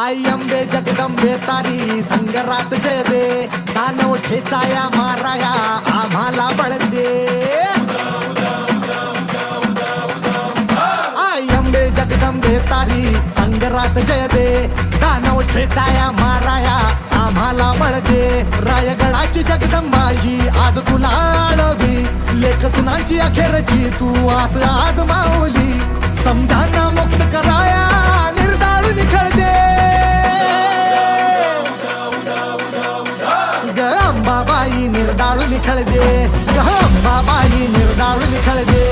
आई अंबे जगदंबे तारी संगरात जय दे, दानव ठेचाया माराया आम्हाला बळ दे. आई अंबे जगदंबे तारी संगरात जय दे, दानव ठेचाया माराया आम्हाला बळ दे. रायगडाची जगदंबा ही आज तुला आळवी, लेख सुनांची अखेरची तू आस आज माऊली. समजांना मुक्त कराया निर्दाळून निखळ दे. ग अंबाबाई निर्दाळून निखळ दे, ग अंबाबाई निर्दाळून निखळ दे.